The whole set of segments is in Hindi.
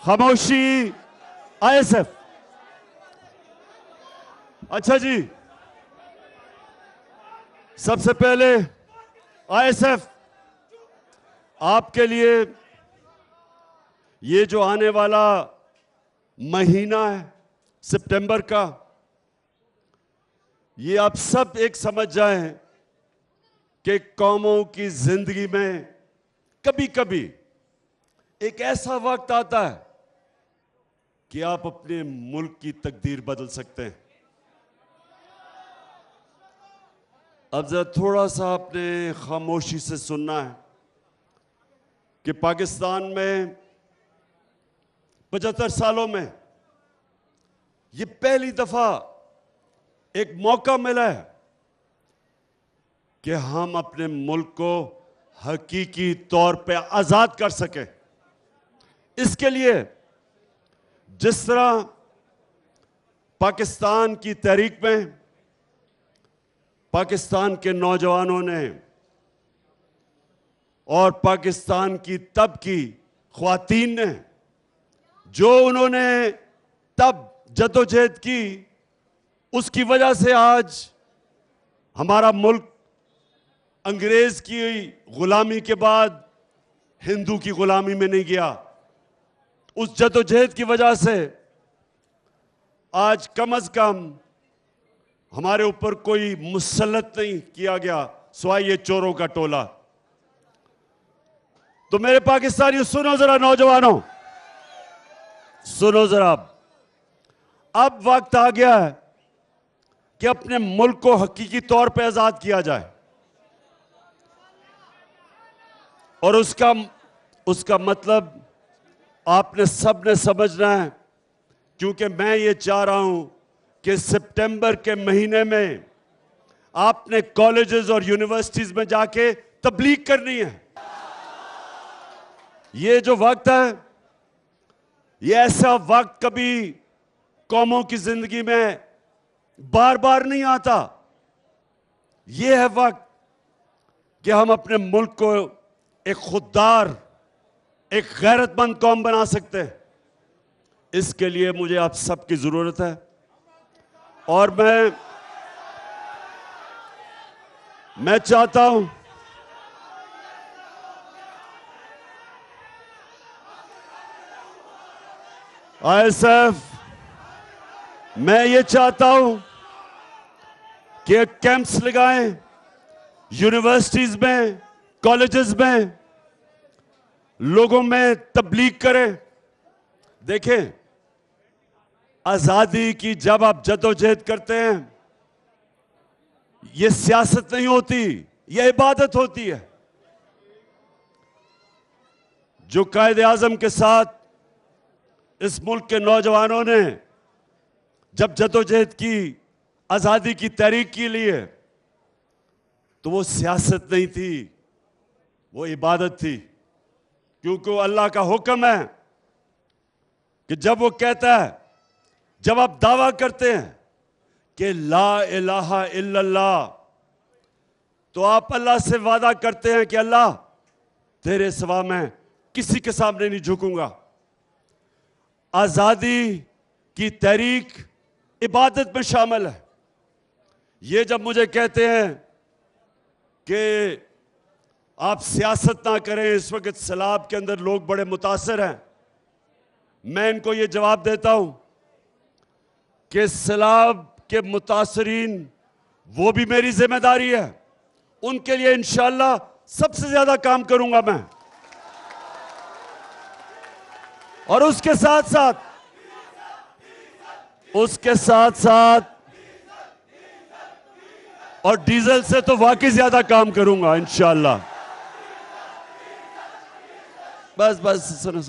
खामोशी आईएसएफ। अच्छा जी, सबसे पहले आईएसएफ आपके लिए ये जो आने वाला महीना है सितंबर का, ये आप सब एक समझ जाएं कि कौमों की जिंदगी में कभी कभी एक ऐसा वक्त आता है कि आप अपने मुल्क की तकदीर बदल सकते हैं। अब जरा थोड़ा सा आपने खामोशी से सुनना है कि पाकिस्तान में 75 सालों में ये पहली दफा एक मौका मिला है कि हम अपने मुल्क को हकीकी तौर पे आजाद कर सकें। इसके लिए जिस तरह पाकिस्तान की तहरीक में पाकिस्तान के नौजवानों ने और पाकिस्तान की तब की ख्वातीन ने जो उन्होंने तब जद्दोजहद की, उसकी वजह से आज हमारा मुल्क अंग्रेज की गुलामी के बाद हिंदू की गुलामी में नहीं गया। उस जद्दोजहद की वजह से आज कम से कम हमारे ऊपर कोई मुसल्लत नहीं किया गया सिवाय ये चोरों का टोला। तो मेरे पाकिस्तानियों सुनो जरा, नौजवानों सुनो जरा, अब वक्त आ गया है कि अपने मुल्क को हकीकी तौर पे आजाद किया जाए। और उसका मतलब आपने सबने समझना है, क्योंकि मैं ये चाह रहा हूं कि सितंबर के महीने में आपने कॉलेजेस और यूनिवर्सिटीज में जाके तबलीग करनी है। ये जो वक्त है, ये ऐसा वक्त कभी कौमों की जिंदगी में बार बार नहीं आता। ये है वक्त कि हम अपने मुल्क को एक खुददार, एक गैरतमंद कौम बना सकते हैं। इसके लिए मुझे आप सबकी जरूरत है। और मैं चाहता हूं आईएसएफ, मैं ये चाहता हूं कि कैंप्स लगाएं यूनिवर्सिटीज में, कॉलेजेस में, लोगों में तबलीग करें। देखें, आजादी की जब आप जद्दोजहद करते हैं, यह सियासत नहीं होती, यह इबादत होती है। जो कायदे आजम के साथ इस मुल्क के नौजवानों ने जब जद्दोजहद की, आजादी की तहरीक के लिए, तो वो सियासत नहीं थी, वो इबादत थी। क्योंकि वो अल्लाह का हुक्म है कि जब वो कहता है, जब आप दावा करते हैं कि ला इलाहा इल्लल्लाह, तो आप अल्लाह से वादा करते हैं कि अल्लाह तेरे सिवा मैं किसी के सामने नहीं झुकूंगा। आजादी की तहरीक इबादत में शामिल है। ये जब मुझे कहते हैं कि आप सियासत ना करें, इस वक्त सैलाब के अंदर लोग बड़े मुतासर हैं, मैं इनको ये जवाब देता हूं कि सैलाब के मुतासरीन वो भी मेरी जिम्मेदारी है। उनके लिए इंशाअल्लाह सबसे ज्यादा काम करूंगा मैं। और उसके साथ साथ और डीजल से तो वाकई ज्यादा काम करूंगा इंशाअल्लाह। बस सुनो।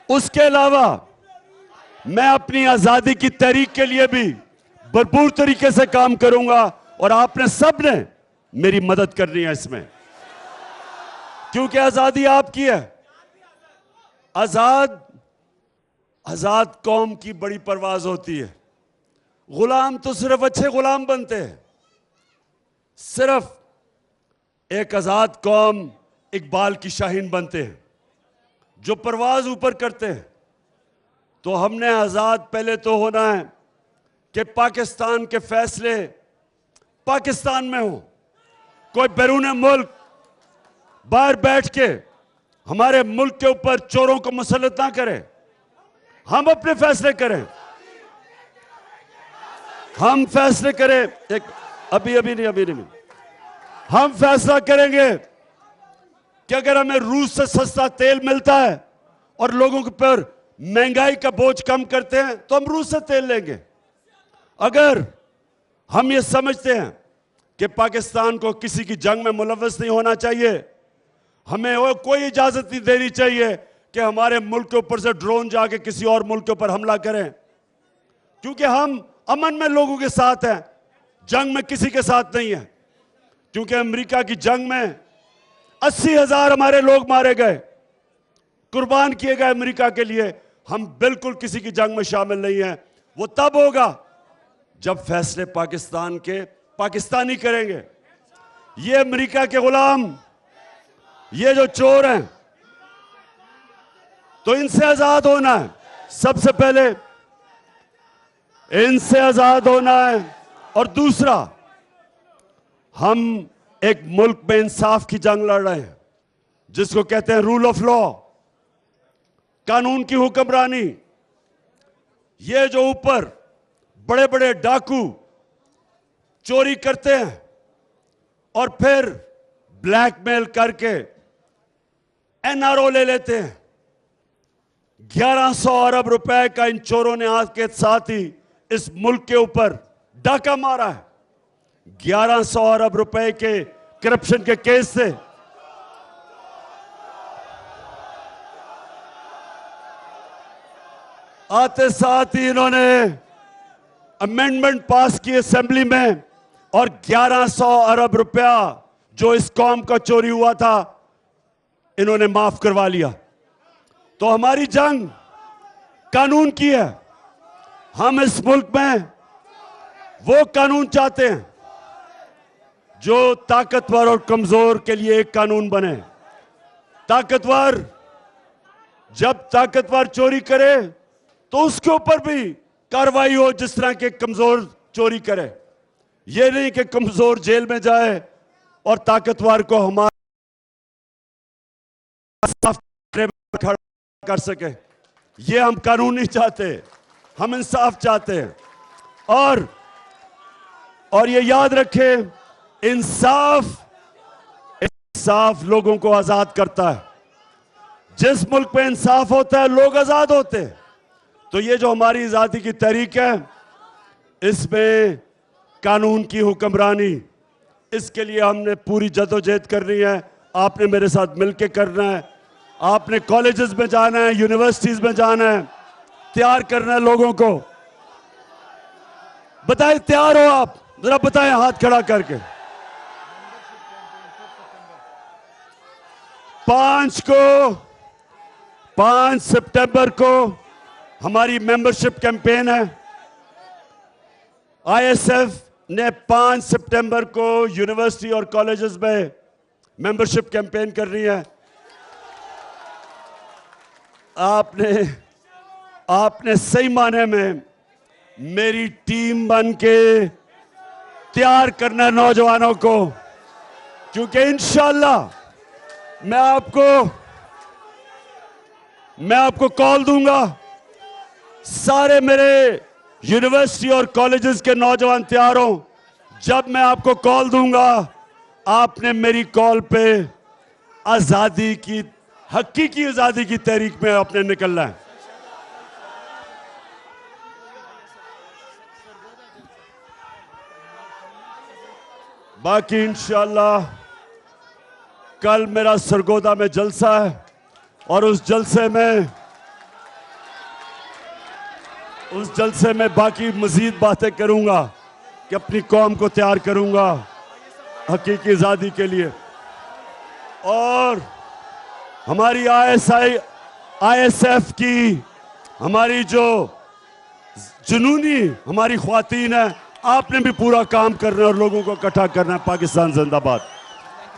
उसके अलावा मैं अपनी आजादी की तहरीक के लिए भी भरपूर तरीके से काम करूंगा। और आपने सब ने मेरी मदद करनी है इसमें, क्योंकि आजादी आपकी है। आजाद कौम की बड़ी परवाज होती है। गुलाम तो सिर्फ अच्छे गुलाम बनते हैं। सिर्फ एक आजाद कौम इकबाल की शाहीन बनते हैं, जो परवाज ऊपर करते हैं। तो हमने आज़ाद पहले तो होना है कि पाकिस्तान के फैसले पाकिस्तान में हो। कोई बैरून मुल्क बाहर बैठ के हमारे मुल्क के ऊपर चोरों को मुसल्लत ना करे। हम अपने फैसले करें, हम फैसले करें। एक अभी नहीं हम फैसला करेंगे कि अगर हमें रूस से सस्ता तेल मिलता है और लोगों के ऊपर महंगाई का बोझ कम करते हैं तो हम रूस से तेल लेंगे। अगर हम ये समझते हैं कि पाकिस्तान को किसी की जंग में मुलव्वस नहीं होना चाहिए, हमें वो कोई इजाजत नहीं देनी चाहिए कि हमारे मुल्क के ऊपर से ड्रोन जाके किसी और मुल्क के ऊपर हमला करें, क्योंकि हम अमन में लोगों के साथ हैं, जंग में किसी के साथ नहीं है। क्योंकि अमेरिका की जंग में 80,000 हमारे लोग मारे गए, कुर्बान किए गए अमेरिका के लिए। हम बिल्कुल किसी की जंग में शामिल नहीं हैं। वो तब होगा जब फैसले पाकिस्तान के पाकिस्तानी करेंगे। ये अमेरिका के गुलाम, ये जो चोर हैं, तो इनसे आजाद होना है। सबसे पहले इनसे आजाद होना है। और दूसरा, हम एक मुल्क में इंसाफ की जंग लड़ रहे हैं, जिसको कहते हैं रूल ऑफ लॉ, कानून की हुक्मरानी। ये जो ऊपर बड़े बड़े डाकू चोरी करते हैं और फिर ब्लैकमेल करके एनआरओ ले लेते हैं। 1100 अरब रुपए का इन चोरों ने आज के साथ ही इस मुल्क के ऊपर डाका मारा है। 1100 अरब रुपए के करप्शन के केस से आते साथ ही इन्होंने अमेंडमेंट पास की असेंबली में और 1100 अरब रुपया जो इस कौम का चोरी हुआ था इन्होंने माफ करवा लिया। तो हमारी जंग कानून की है। हम इस मुल्क में वो कानून चाहते हैं जो ताकतवर और कमजोर के लिए एक कानून बने। ताकतवर जब ताकतवर चोरी करे तो उसके ऊपर भी कार्रवाई हो जिस तरह के कमजोर चोरी करे। ये नहीं कि कमजोर जेल में जाए और ताकतवर को हमारा खड़ा कर सके। ये हम कानून नहीं चाहते, हम इंसाफ चाहते हैं। और ये याद रखें, इंसाफ लोगों को आजाद करता है। जिस मुल्क में इंसाफ होता है लोग आजाद होते हैं। तो ये जो हमारी आजादी की तहरीक है, इसमें कानून की हुक्मरानी, इसके लिए हमने पूरी जदोजहद करनी है। आपने मेरे साथ मिलकर करना है। आपने कॉलेजेस में जाना है, यूनिवर्सिटीज में जाना है, तैयार करना है लोगों को। बताएं तैयार हो आप? जरा बताएं हाथ खड़ा करके। 5 सितंबर को हमारी मेंबरशिप कैंपेन है। आईएसएफ ने 5 सितंबर को यूनिवर्सिटी और कॉलेजेस में मेंबरशिप कैंपेन करनी है। आपने सही माने में मेरी टीम बन के तैयार करना है नौजवानों को, क्योंकि इंशाल्लाह मैं आपको कॉल दूंगा। सारे मेरे यूनिवर्सिटी और कॉलेजेस के नौजवान तैयार हो। जब मैं आपको कॉल दूंगा, आपने मेरी कॉल पे आजादी की, हकीकी आजादी की तहरीक में आपने निकलना है। बाकी इंशाल्लाह कल मेरा सरगोदा में जलसा है और उस जलसे में बाकी मजीद बातें करूंगा कि अपनी कौम को तैयार करूंगा हकीकी आजादी के लिए। और हमारी आईएसएफ की हमारी जो जुनूनी हमारी ख्वातीन है, आपने भी पूरा काम करना है और लोगों को इकट्ठा करना है। पाकिस्तान जिंदाबाद।